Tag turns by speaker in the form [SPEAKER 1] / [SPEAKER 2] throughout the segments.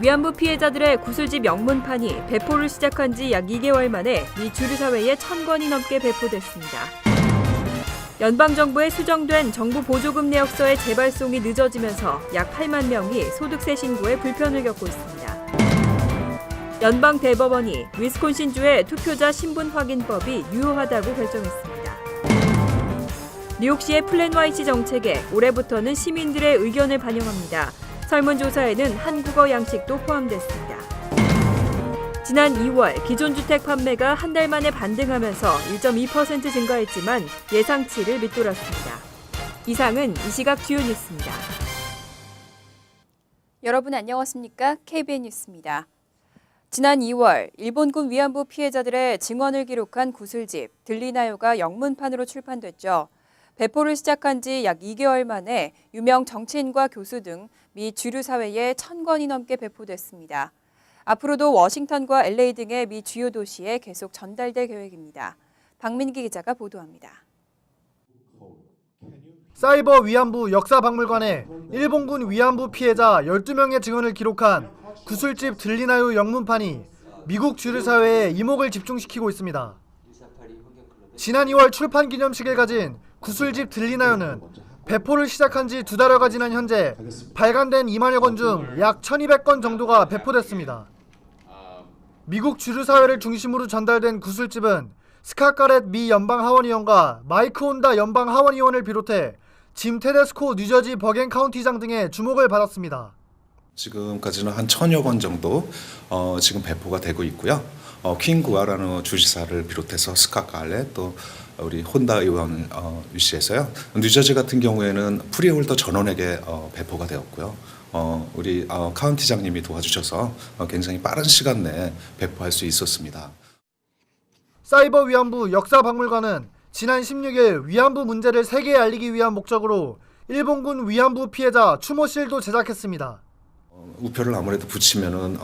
[SPEAKER 1] 위안부 피해자들의 구슬집 영문판이 배포를 시작한 지 약 2개월 만에 미 주류사회에 1,000권이 넘게 배포됐습니다. 연방정부에 수정된 정부 보조금 내역서의 재발송이 늦어지면서 약 8만 명이 소득세 신고에 불편을 겪고 있습니다. 연방대법원이 위스콘신주의 투표자 신분 확인법이 유효하다고 결정했습니다. 뉴욕시의 플랜 YC 정책에 올해부터는 시민들의 의견을 반영합니다. 설문조사에는 한국어 양식도 포함됐습니다. 지난 2월 기존 주택 판매가 한 달 만에 반등하면서 1.2% 증가했지만 예상치를 밑돌았습니다. 이상은 이 시각 주요 뉴스입니다. 여러분 안녕하십니까? KBN 뉴스입니다. 지난 2월 일본군 위안부 피해자들의 증언을 기록한 구술집 들리나요가 영문판으로 출판됐죠. 배포를 시작한 지 약 2개월 만에 유명 정치인과 교수 등 미 주류 사회에 1,000권이 넘게 배포됐습니다. 앞으로도 워싱턴과 LA 등의 미 주요 도시에 계속 전달될 계획입니다. 박민기 기자가 보도합니다.
[SPEAKER 2] 사이버 위안부 역사박물관에 일본군 위안부 피해자 12명의 증언을 기록한 구술집 들리나요 영문판이 미국 주류 사회에 이목을 집중시키고 있습니다. 지난 2월 출판 기념식을 가진 구술집 들리나요는 배포를 시작한 지 2달여가 지난 현재 발간된 2만여 권 중 약 1,200건 정도가 배포됐습니다. 미국 주류 사회를 중심으로 전달된 구술집은 스캇 가렛 미 연방 하원의원과 마이크 혼다 연방 하원의원을 비롯해 짐 테데스코 뉴저지 버겐 카운티장 등의 주목을 받았습니다.
[SPEAKER 3] 지금까지는 한 1,000여 건 정도 지금 배포가 되고 있고요. 퀸 구아라노 주지사를 비롯해서 스캇 가렛 또 우리 혼다 의원 위시에서요. 뉴저지 같은 경우에는 프리홀더 전원에게 배포가 되었고요. 우리 카운티장님이 도와주셔서 굉장히 빠른 시간 내에 배포할 수 있었습니다.
[SPEAKER 2] 사이버 위안부 역사박물관은 지난 16일 위안부 문제를 세계에 알리기 위한 목적으로 일본군 위안부 피해자 추모실도 제작했습니다.
[SPEAKER 3] 우표를 아무래도 붙이면은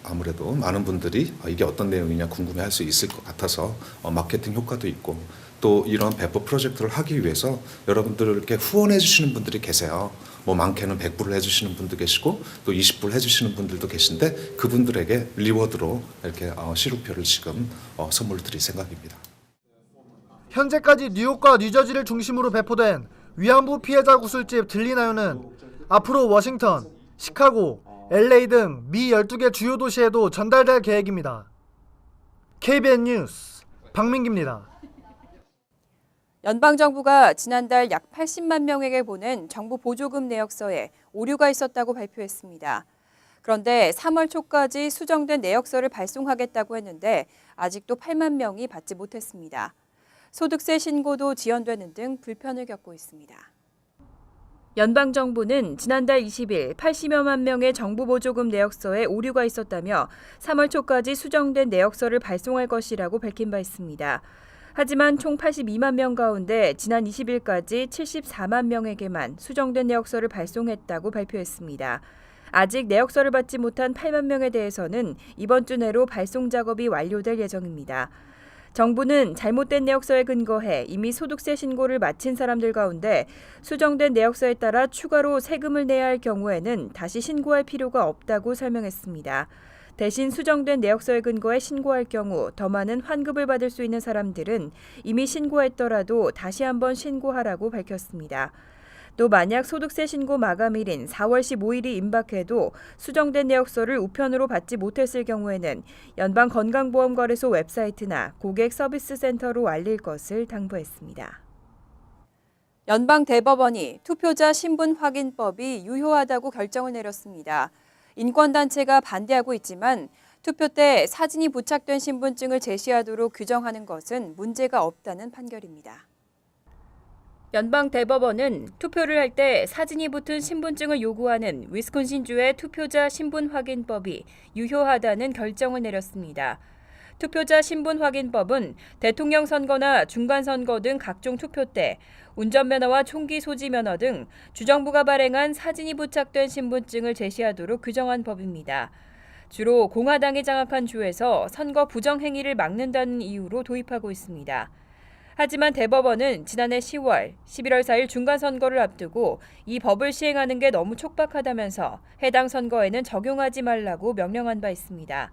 [SPEAKER 3] 아무래도 많은 분들이 이게 어떤 내용이냐 궁금해할 수 있을 것 같아서 마케팅 효과도 있고 또 이런 배포 프로젝트를 하기 위해서 여러분들께 후원해 주시는 분들이 계세요. 뭐 많게는 100불을 해주시는 분도 계시고 또 20불 해주시는 분들도 계신데 그분들에게 리워드로 이렇게 실우표를 지금 선물로 드릴 생각입니다.
[SPEAKER 2] 현재까지 뉴욕과 뉴저지를 중심으로 배포된 위안부 피해자 구술집 들리나요는 앞으로 워싱턴, 시카고, LA 등 미 12개 주요 도시에도 전달될 계획입니다. KBN 뉴스 박민기입니다.
[SPEAKER 1] 연방정부가 지난달 약 80만 명에게 보낸 정부 보조금 내역서에 오류가 있었다고 발표했습니다. 그런데 3월 초까지 수정된 내역서를 발송하겠다고 했는데 아직도 8만 명이 받지 못했습니다. 소득세 신고도 지연되는 등 불편을 겪고 있습니다. 연방정부는 지난달 20일 80여만 명의 정부 보조금 내역서에 오류가 있었다며 3월 초까지 수정된 내역서를 발송할 것이라고 밝힌 바 있습니다. 하지만 총 82만 명 가운데 지난 20일까지 74만 명에게만 수정된 내역서를 발송했다고 발표했습니다. 아직 내역서를 받지 못한 8만 명에 대해서는 이번 주 내로 발송 작업이 완료될 예정입니다. 정부는 잘못된 내역서에 근거해 이미 소득세 신고를 마친 사람들 가운데 수정된 내역서에 따라 추가로 세금을 내야 할 경우에는 다시 신고할 필요가 없다고 설명했습니다. 대신 수정된 내역서에 근거해 신고할 경우 더 많은 환급을 받을 수 있는 사람들은 이미 신고했더라도 다시 한번 신고하라고 밝혔습니다. 또 만약 소득세 신고 마감일인 4월 15일이 임박해도 수정된 내역서를 우편으로 받지 못했을 경우에는 연방건강보험거래소 웹사이트나 고객서비스센터로 알릴 것을 당부했습니다. 연방대법원이 투표자 신분 확인법이 유효하다고 결정을 내렸습니다. 인권단체가 반대하고 있지만 투표 때 사진이 부착된 신분증을 제시하도록 규정하는 것은 문제가 없다는 판결입니다. 연방대법원은 투표를 할 때 사진이 붙은 신분증을 요구하는 위스콘신주의 투표자 신분 확인법이 유효하다는 결정을 내렸습니다. 투표자 신분 확인법은 대통령 선거나 중간선거 등 각종 투표 때 운전면허와 총기 소지 면허 등 주정부가 발행한 사진이 부착된 신분증을 제시하도록 규정한 법입니다. 주로 공화당이 장악한 주에서 선거 부정 행위를 막는다는 이유로 도입하고 있습니다. 하지만 대법원은 지난해 10월, 11월 4일 중간선거를 앞두고 이 법을 시행하는 게 너무 촉박하다면서 해당 선거에는 적용하지 말라고 명령한 바 있습니다.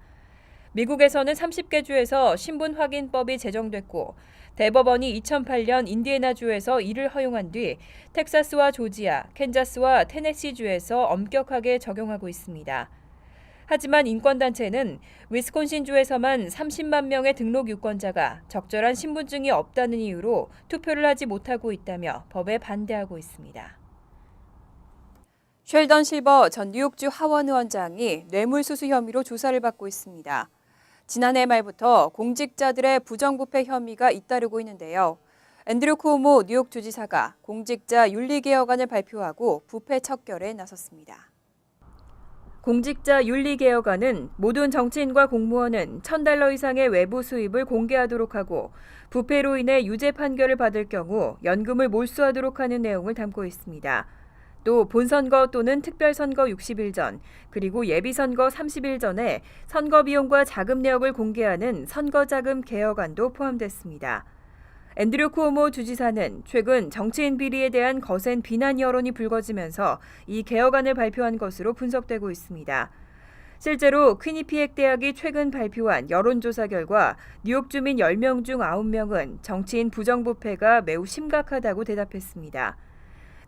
[SPEAKER 1] 미국에서는 30개 주에서 신분 확인법이 제정됐고 대법원이 2008년 인디애나주에서 이를 허용한 뒤 텍사스와 조지아, 캔자스와 테네시주에서 엄격하게 적용하고 있습니다. 하지만 인권단체는 위스콘신주에서만 30만 명의 등록 유권자가 적절한 신분증이 없다는 이유로 투표를 하지 못하고 있다며 법에 반대하고 있습니다. 쉘던 실버 전 뉴욕주 하원의원장이 뇌물수수 혐의로 조사를 받고 있습니다. 지난해 말부터 공직자들의 부정부패 혐의가 잇따르고 있는데요. 앤드류 쿠오모 뉴욕주지사가 공직자 윤리개혁안을 발표하고 부패 척결에 나섰습니다. 공직자 윤리개혁안은 모든 정치인과 공무원은 $1,000 이상의 외부 수입을 공개하도록 하고 부패로 인해 유죄 판결을 받을 경우 연금을 몰수하도록 하는 내용을 담고 있습니다. 또 본선거 또는 특별선거 60일 전, 그리고 예비선거 30일 전에 선거 비용과 자금 내역을 공개하는 선거자금 개혁안도 포함됐습니다. 앤드류 쿠오모 주지사는 최근 정치인 비리에 대한 거센 비난 여론이 불거지면서 이 개혁안을 발표한 것으로 분석되고 있습니다. 실제로 퀴니피액 대학이 최근 발표한 여론조사 결과 뉴욕 주민 10명 중 9명은 정치인 부정부패가 매우 심각하다고 대답했습니다.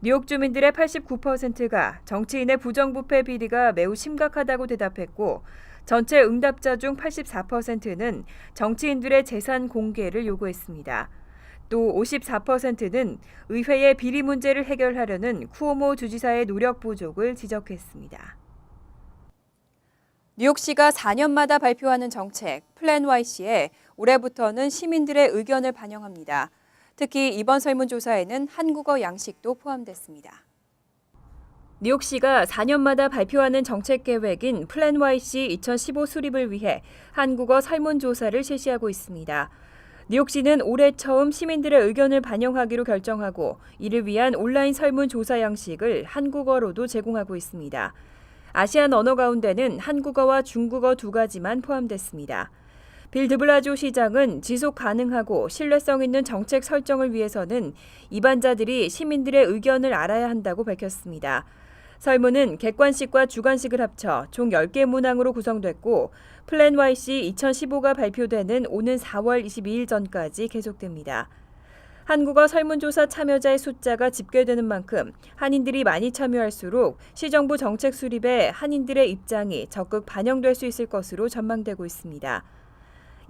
[SPEAKER 1] 뉴욕 주민들의 89%가 정치인의 부정부패 비리가 매우 심각하다고 대답했고 전체 응답자 중 84%는 정치인들의 재산 공개를 요구했습니다. 또 54%는 의회의 비리 문제를 해결하려는 쿠오모 주지사의 노력 부족을 지적했습니다. 뉴욕시가 4년마다 발표하는 정책 플랜 Y씨에 올해부터는 시민들의 의견을 반영합니다. 특히 이번 설문조사에는 한국어 양식도 포함됐습니다. 뉴욕시가 4년마다 발표하는 정책 계획인 플랜 Y씨 2015 수립을 위해 한국어 설문조사를 실시하고 있습니다. 뉴욕시는 올해 처음 시민들의 의견을 반영하기로 결정하고 이를 위한 온라인 설문조사 양식을 한국어로도 제공하고 있습니다. 아시안 언어 가운데는 한국어와 중국어 두 가지만 포함됐습니다. 빌 드블라조 시장은 지속 가능하고 신뢰성 있는 정책 설정을 위해서는 입안자들이 시민들의 의견을 알아야 한다고 밝혔습니다. 설문은 객관식과 주관식을 합쳐 총 10개 문항으로 구성됐고 플랜 Y씨 2015가 발표되는 오는 4월 22일 전까지 계속됩니다. 한국어 설문조사 참여자의 숫자가 집계되는 만큼 한인들이 많이 참여할수록 시정부 정책 수립에 한인들의 입장이 적극 반영될 수 있을 것으로 전망되고 있습니다.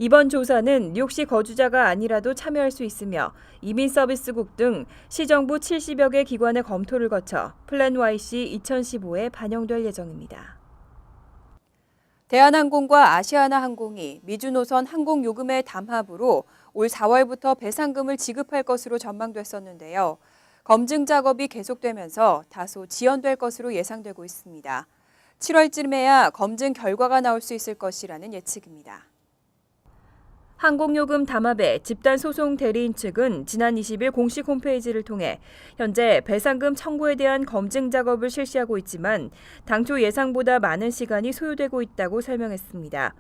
[SPEAKER 1] 이번 조사는 뉴욕시 거주자가 아니라도 참여할 수 있으며 이민서비스국 등 시정부 70여 개 기관의 검토를 거쳐 플랜 Y씨 2015에 반영될 예정입니다. 대한항공과 아시아나항공이 미주 노선 항공요금의 담합으로 올 4월부터 배상금을 지급할 것으로 전망됐었는데요. 검증 작업이 계속되면서 다소 지연될 것으로 예상되고 있습니다. 7월쯤에야 검증 결과가 나올 수 있을 것이라는 예측입니다. 항공요금 담합의 집단소송 대리인 측은 지난 20일 공식 홈페이지를 통해 현재 배상금 청구에 대한 검증 작업을 실시하고 있지만 당초 예상보다 많은 시간이 소요되고 있다고 설명했습니다.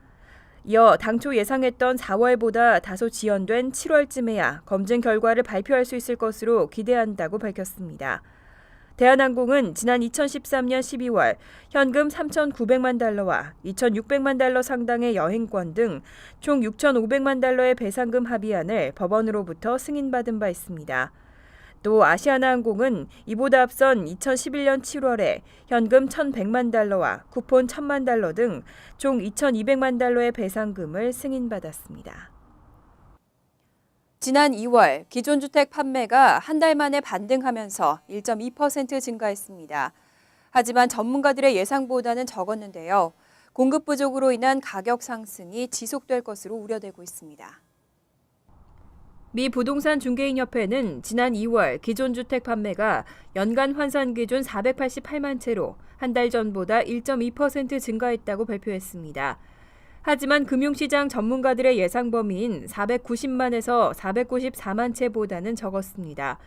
[SPEAKER 1] 이어 당초 예상했던 4월보다 다소 지연된 7월쯤에야 검증 결과를 발표할 수 있을 것으로 기대한다고 밝혔습니다. 대한항공은 지난 2013년 12월 현금 3,900만 달러와 2,600만 달러 상당의 여행권 등 총 6,500만 달러의 배상금 합의안을 법원으로부터 승인받은 바 있습니다. 또 아시아나항공은 이보다 앞선 2011년 7월에 현금 1,100만 달러와 쿠폰 1,000만 달러 등 총 2,200만 달러의 배상금을 승인받았습니다. 지난 2월 기존 주택 판매가 한 달 만에 반등하면서 1.2% 증가했습니다. 하지만 전문가들의 예상보다는 적었는데요. 공급 부족으로 인한 가격 상승이 지속될 것으로 우려되고 있습니다. 미 부동산 중개인협회는 지난 2월 기존 주택 판매가 연간 환산 기준 488만 채로 한 달 전보다 1.2% 증가했다고 발표했습니다. 하지만 금융시장 전문가들의 예상 범위인 490만에서 494만 채보다는 적었습니다.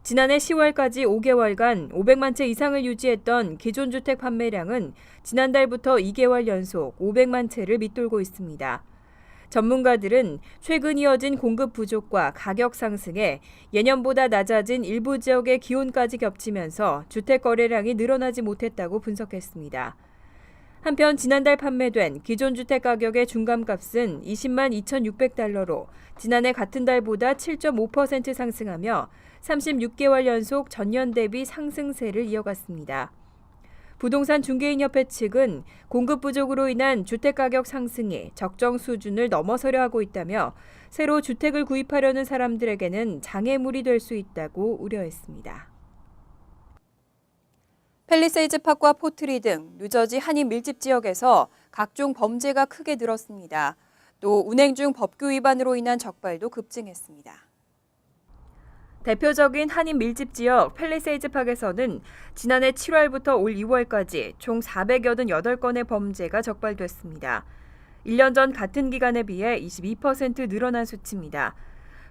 [SPEAKER 1] 지난해 10월까지 5개월간 500만 채 이상을 유지했던 기존 주택 판매량은 지난달부터 2개월 연속 500만 채를 밑돌고 있습니다. 전문가들은 최근 이어진 공급 부족과 가격 상승에 예년보다 낮아진 일부 지역의 기온까지 겹치면서 주택 거래량이 늘어나지 못했다고 분석했습니다. 한편 지난달 판매된 기존 주택 가격의 중간값은 20만 2,600달러로 지난해 같은 달보다 7.5% 상승하며 36개월 연속 전년 대비 상승세를 이어갔습니다. 부동산 중개인협회 측은 공급 부족으로 인한 주택가격 상승이 적정 수준을 넘어서려 하고 있다며 새로 주택을 구입하려는 사람들에게는 장애물이 될 수 있다고 우려했습니다. 팰리세이즈 파크와 포트리 등 뉴저지 한인 밀집 지역에서 각종 범죄가 크게 늘었습니다. 또 운행 중 법규 위반으로 인한 적발도 급증했습니다. 대표적인 한인 밀집 지역 팰리세이즈 파크에서는 지난해 7월부터 올 2월까지 총 488건의 범죄가 적발됐습니다. 1년 전 같은 기간에 비해 22% 늘어난 수치입니다.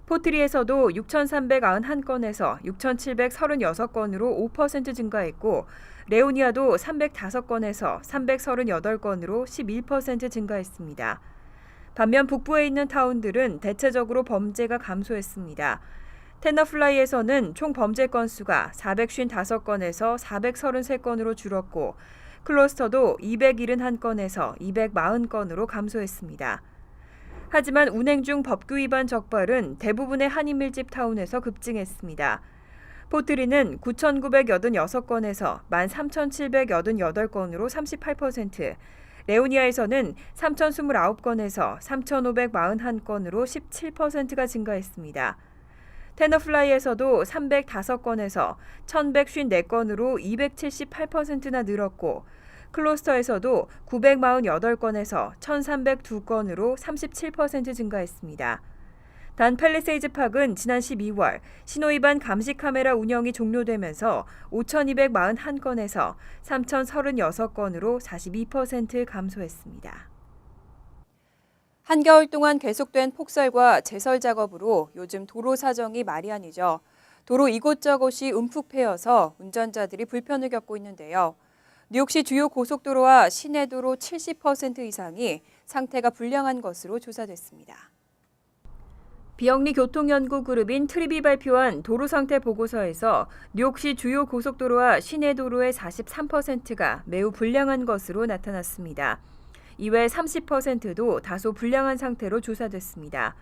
[SPEAKER 1] 포트리에서도 6,391건에서 6,736건으로 5% 증가했고 레오니아도 305건에서 338건으로 11% 증가했습니다. 반면 북부에 있는 타운들은 대체적으로 범죄가 감소했습니다. 테너플라이에서는 총 범죄 건수가 455건에서 433건으로 줄었고 클로스터도 271건에서 240건으로 감소했습니다. 하지만 운행 중 법규 위반 적발은 대부분의 한인 밀집 타운에서 급증했습니다. 포트리는 9,986건에서 13,788건으로 38%, 레오니아에서는 3,029건에서 3,541건으로 17%가 증가했습니다. 테너플라이에서도 305건에서 1,154건으로 278%나 늘었고 클로스터에서도 948건에서 1,302건으로 37% 증가했습니다. 단 팰리세이즈 파크는 지난 12월 신호위반 감시 카메라 운영이 종료되면서 5,241건에서 3,036건으로 42% 감소했습니다. 한겨울 동안 계속된 폭설과 제설 작업으로 요즘 도로 사정이 말이 아니죠. 도로 이곳저곳이 움푹 패여서 운전자들이 불편을 겪고 있는데요. 뉴욕시 주요 고속도로와 시내도로 70% 이상이 상태가 불량한 것으로 조사됐습니다. 비영리 교통연구그룹인 트립이 발표한 도로 상태 보고서에서 뉴욕시 주요 고속도로와 시내도로의 43%가 매우 불량한 것으로 나타났습니다. 이외 30%도 다소 불량한 상태로 조사됐습니다.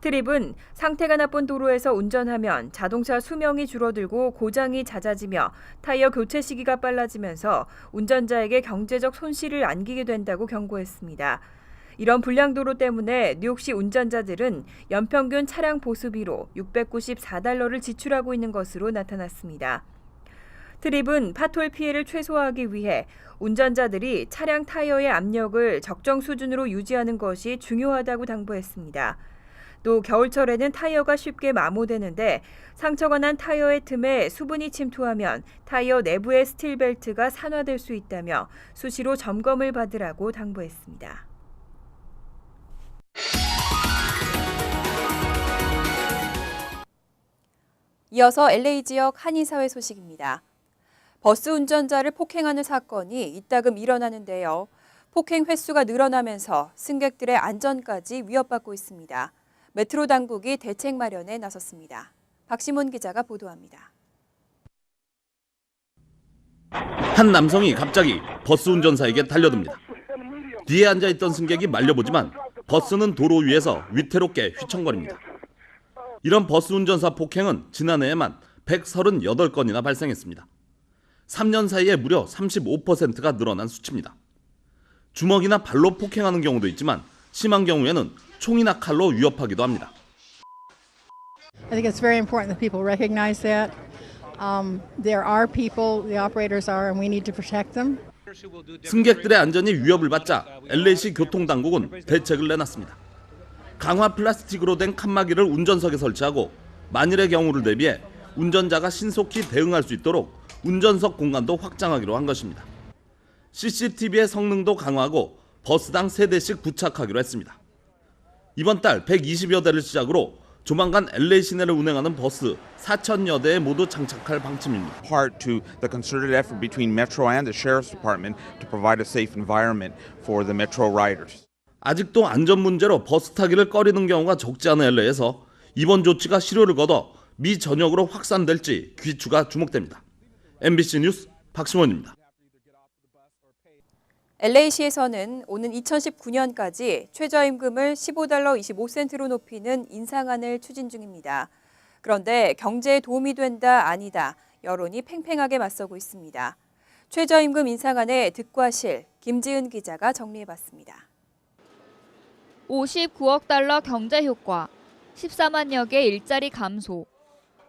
[SPEAKER 1] 트립은 상태가 나쁜 도로에서 운전하면 자동차 수명이 줄어들고 고장이 잦아지며 타이어 교체 시기가 빨라지면서 운전자에게 경제적 손실을 안기게 된다고 경고했습니다. 이런 불량 도로 때문에 뉴욕시 운전자들은 연평균 차량 보수비로 $694를 지출하고 있는 것으로 나타났습니다. 트립은 파톨 피해를 최소화하기 위해 운전자들이 차량 타이어의 압력을 적정 수준으로 유지하는 것이 중요하다고 당부했습니다. 또 겨울철에는 타이어가 쉽게 마모되는데 상처가 난 타이어의 틈에 수분이 침투하면 타이어 내부의 스틸벨트가 산화될 수 있다며 수시로 점검을 받으라고 당부했습니다. 이어서 LA 지역 한인사회 소식입니다. 버스 운전자를 폭행하는 사건이 이따금 일어나는데요. 폭행 횟수가 늘어나면서 승객들의 안전까지 위협받고 있습니다. 메트로 당국이 대책 마련에 나섰습니다. 박시몬 기자가 보도합니다.
[SPEAKER 4] 한 남성이 갑자기 버스 운전사에게 달려듭니다. 뒤에 앉아있던 승객이 말려보지만 버스는 도로 위에서 위태롭게 휘청거립니다. 이런 버스 운전사 폭행은 지난해에만 138건이나 발생했습니다. 3년 사이에 무려 35%가 늘어난 수치입니다. 주먹이나 발로 폭행하는 경우도 있지만 심한 경우에는 총이나 칼로 위협하기도 합니다.
[SPEAKER 5] I think it's very important that people recognize that. There are people, the operators are, and we need to protect them.
[SPEAKER 4] 승객들의 안전이 위협을 받자 LA시 교통당국은 대책을 내놨습니다. 강화 플라스틱으로 된 칸막이를 운전석에 설치하고 만일의 경우를 대비해 운전자가 신속히 대응할 수 있도록 운전석 공간도 확장하기로 한 것입니다. CCTV의 성능도 강화하고 버스당 3대씩 부착하기로 했습니다. 이번 달 120여 대를 시작으로 조만간 LA 시내를 운행하는 버스 4,000여 대에 모두 장착할 방침입니다.
[SPEAKER 6] Part to the concerted effort between Metro and the Sheriff's Department to provide a safe environment for the Metro riders.
[SPEAKER 4] 아직도 안전 문제로 버스 타기를 꺼리는 경우가 적지 않은 LA에서 이번 조치가 실효를 거둬 미 전역으로 확산될지 귀추가 주목됩니다. MBC 뉴스 박시원입니다.
[SPEAKER 1] LA시에서는 오는 2019년까지 최저임금을 $15 25센트로 높이는 인상안을 추진 중입니다. 그런데 경제에 도움이 된다 아니다 여론이 팽팽하게 맞서고 있습니다. 최저임금 인상안의 득과 실, 김지은 기자가 정리해봤습니다.
[SPEAKER 7] 59억 달러 경제 효과, 14만여 개 일자리 감소.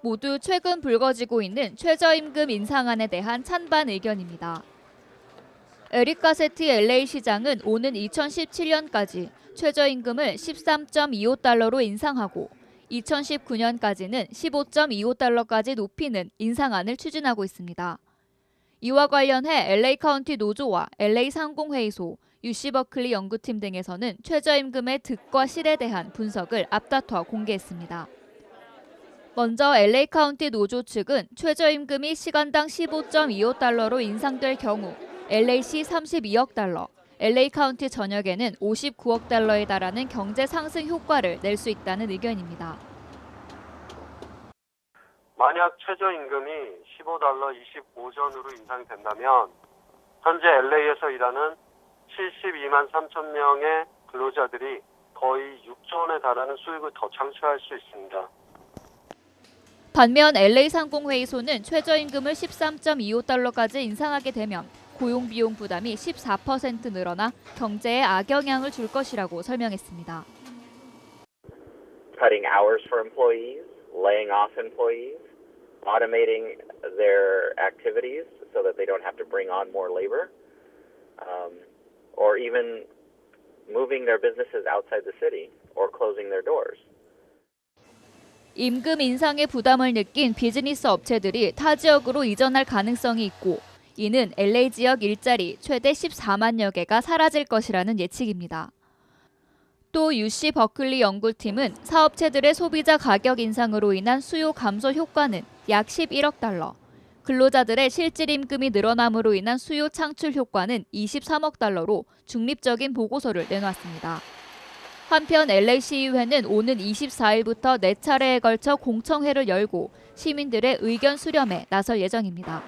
[SPEAKER 7] 모두 최근 불거지고 있는 최저임금 인상안에 대한 찬반 의견입니다. 에릭 가세티 LA 시장은 오는 2017년까지 최저임금을 13.25달러로 인상하고 2019년까지는 15.25달러까지 높이는 인상안을 추진하고 있습니다. 이와 관련해 LA 카운티 노조와 LA 상공회의소, UC 버클리 연구팀 등에서는 최저임금의 득과 실에 대한 분석을 앞다퉈 공개했습니다. 먼저 LA 카운티 노조 측은 최저임금이 시간당 15.25달러로 인상될 경우 LA시 32억 달러, LA 카운티 전역에는 59억 달러에 달하는 경제 상승 효과를 낼 수 있다는 의견입니다.
[SPEAKER 8] 만약 최저임금이 $15 25전으로 인상된다면 현재 LA에서 일하는 72만 3천 명의 근로자들이 거의 6조 원에 달하는 수익을 더 창출할 수 있습니다.
[SPEAKER 7] 반면 LA 상공회의소는 최저임금을 13.25달러까지 인상하게 되면 고용 비용 부담이 14% 늘어나 경제에 악영향을 줄 것이라고 설명했습니다.
[SPEAKER 9] Cutting hours for employees, laying off employees, automating their activities so that they don't have to bring on more labor, or even moving their businesses outside the city or closing their doors.
[SPEAKER 7] 임금 인상의 부담을 느낀 비즈니스 업체들이 타 지역으로 이전할 가능성이 있고 이는 LA 지역 일자리 최대 14만여 개가 사라질 것이라는 예측입니다. 또 UC 버클리 연구팀은 사업체들의 소비자 가격 인상으로 인한 수요 감소 효과는 약 11억 달러, 근로자들의 실질 임금이 늘어남으로 인한 수요 창출 효과는 23억 달러로 중립적인 보고서를 내놨습니다. 한편 LA시의회는 오는 24일부터 4차례에 걸쳐 공청회를 열고 시민들의 의견 수렴에 나설 예정입니다.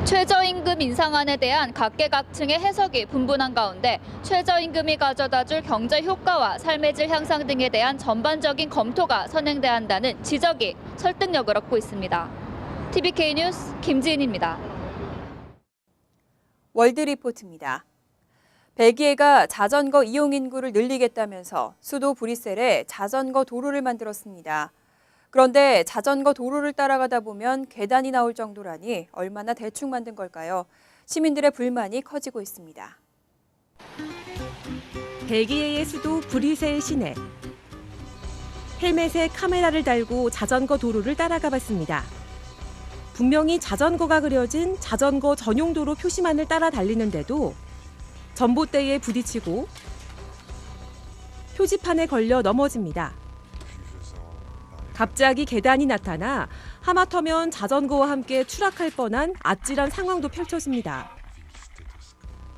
[SPEAKER 7] 최저임금 인상안에 대한 각계각층의 해석이 분분한 가운데 최저임금이 가져다줄 경제 효과와 삶의 질 향상 등에 대한 전반적인 검토가 선행돼야 한다는 지적이 설득력을 얻고 있습니다. TVK 뉴스 김지은입니다.
[SPEAKER 1] 월드리포트입니다. 벨기에가 자전거 이용 인구를 늘리겠다면서 수도 브뤼셀에 자전거 도로를 만들었습니다. 그런데 자전거 도로를 따라가다 보면 계단이 나올 정도라니 얼마나 대충 만든 걸까요? 시민들의 불만이 커지고 있습니다.
[SPEAKER 10] 벨기에의 수도 브뤼셀 시내. 헬멧에 카메라를 달고 자전거 도로를 따라가 봤습니다. 분명히 자전거가 그려진 자전거 전용 도로 표시만을 따라 달리는데도 전봇대에 부딪히고 표지판에 걸려 넘어집니다. 갑자기 계단이 나타나 하마터면 자전거와 함께 추락할 뻔한 아찔한 상황도 펼쳐집니다.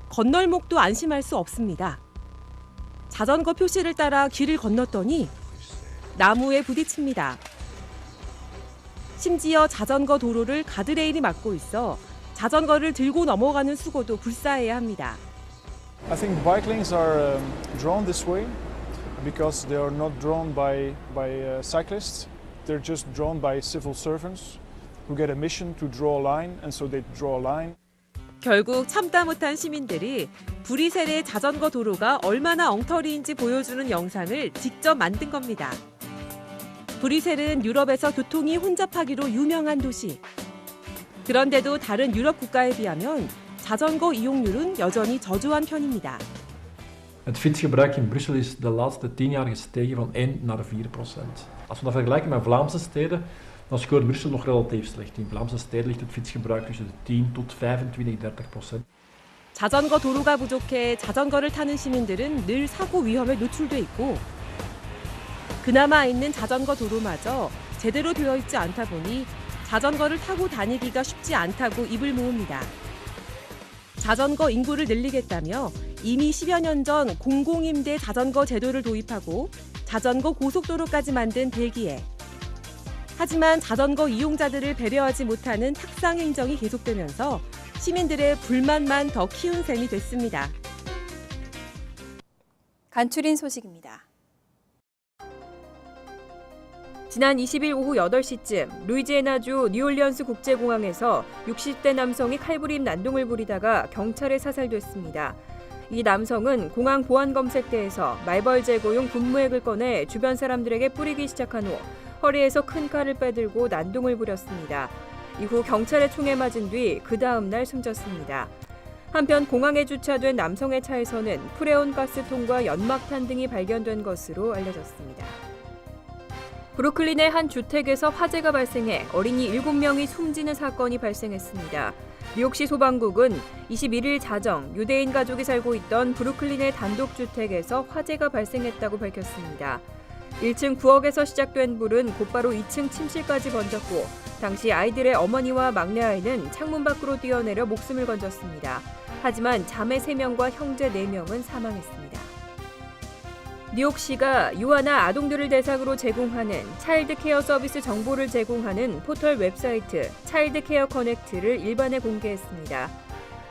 [SPEAKER 10] 건널목도 안심할 수 없습니다. 자전거 표시를 따라 길을 건넜더니 나무에 부딪힙니다. 심지어 자전거 도로를 가드레일이 막고 있어 자전거를 들고 넘어가는 수고도 불사해야 합니다.
[SPEAKER 11] I think bike lanes are drawn this way because they are not drawn by cyclists. They're just drawn by civil servants who get a mission to draw a line, and so they draw a line.
[SPEAKER 10] 결국 참다 못한 시민들이 브뤼셀의 자전거 도로가 얼마나 엉터리인지 보여주는 영상을 직접 만든 겁니다. 브뤼셀은 유럽에서 교통이 혼잡하기로 유명한 do시. 그런데도 da른 유럽 국가에 비하면 자전거 이용률은 여전히 저조한 편입니다.
[SPEAKER 12] Het fietsgebruik in Brussel is de laatste 10 jaar gestegen van 1 naar 4%. Als we dat vergelijken met Vlaamse steden, dan scoort Brussel nog relatief slecht. In Vlaamse steden ligt het fietsgebruik tussen 10 tot 25-30%.
[SPEAKER 10] 자전거 도로가 부족해 자전거를 타는 시민들은 늘 사고 위험에 노출돼 있고 그나마 있는 자전거 도로마저 제대로 되어 있지 않다 보니 자전거를 타고 다니기가 쉽지 않다고 입을 모읍니다. 자전거 인구를 늘리겠다며 이미 10여 년 전 공공임대 자전거 제도를 도입하고 자전거 고속도로까지 만든 벨기에. 하지만 자전거 이용자들을 배려하지 못하는 탁상 행정이 계속되면서 시민들의 불만만 더 키운 셈이 됐습니다.
[SPEAKER 1] 간추린 소식입니다. 지난 20일 오후 8시쯤 루이지애나주 뉴올리언스 국제공항에서 60대 남성이 칼부림 난동을 부리다가 경찰에 사살됐습니다. 이 남성은 공항 보안검색대에서 말벌 제거용 군무액을 꺼내 주변 사람들에게 뿌리기 시작한 후 허리에서 큰 칼을 빼들고 난동을 부렸습니다. 이후 경찰의 총에 맞은 뒤 그 다음 날 숨졌습니다. 한편 공항에 주차된 남성의 차에서는 프레온 가스통과 연막탄 등이 발견된 것으로 알려졌습니다. 브루클린의 한 주택에서 화재가 발생해 어린이 7명이 숨지는 사건이 발생했습니다. 뉴욕시 소방국은 21일 자정 유대인 가족이 살고 있던 브루클린의 단독주택에서 화재가 발생했다고 밝혔습니다. 1층 부엌에서 시작된 불은 곧바로 2층 침실까지 번졌고 당시 아이들의 어머니와 막내아이는 창문 밖으로 뛰어내려 목숨을 건졌습니다. 하지만 자매 3명과 형제 4명은 사망했습니다. 뉴욕시가 유아나 아동들을 대상으로 제공하는 차일드 케어 서비스 정보를 제공하는 포털 웹사이트 차일드 케어 커넥트를 일반에 공개했습니다.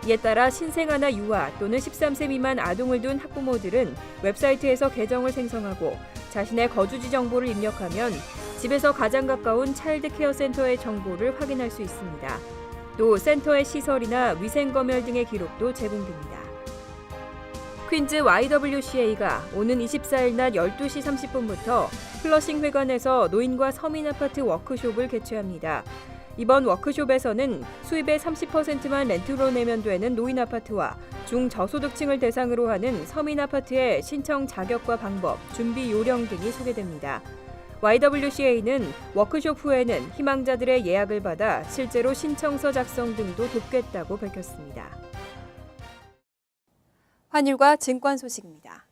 [SPEAKER 1] 이에 따라 신생아나 유아 또는 13세 미만 아동을 둔 학부모들은 웹사이트에서 계정을 생성하고 자신의 거주지 정보를 입력하면 집에서 가장 가까운 차일드 케어 센터의 정보를 확인할 수 있습니다. 또 센터의 시설이나 위생검열 등의 기록도 제공됩니다. 퀸즈 YWCA가 오는 24일 낮 12시 30분부터 플러싱 회관에서 노인과 서민 아파트 워크숍을 개최합니다. 이번 워크숍에서는 수입의 30%만 렌트로 내면 되는 노인 아파트와 중저소득층을 대상으로 하는 서민 아파트의 신청 자격과 방법, 준비 요령 등이 소개됩니다. YWCA는 워크숍 후에는 희망자들의 예약을 받아 실제로 신청서 작성 등도 돕겠다고 밝혔습니다. 환율과 증권 소식입니다.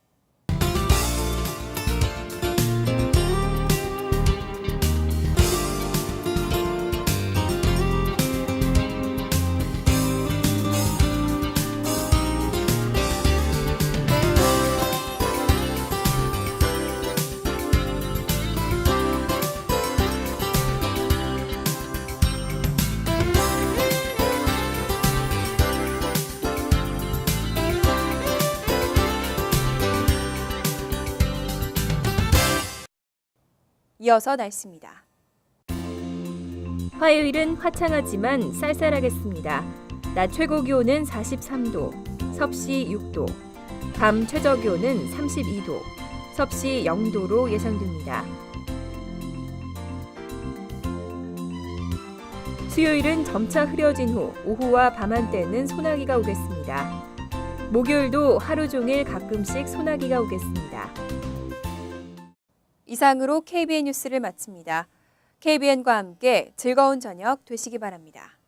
[SPEAKER 1] 이어서 날씨입니다. 화요일은 화창하지만 쌀쌀하겠습니다. 낮 최고 기온은 43도, 섭씨 6도, 밤 최저 기온은 32도, 섭씨 0도로 예상됩니다. 수요일은 점차 흐려진 후 오후와 밤 한때는 소나기가 오겠습니다. 목요일도 하루 종일 가끔씩 소나기가 오겠습니다. 이상으로 KBN 뉴스를 마칩니다. KBN과 함께 즐거운 저녁 되시기 바랍니다.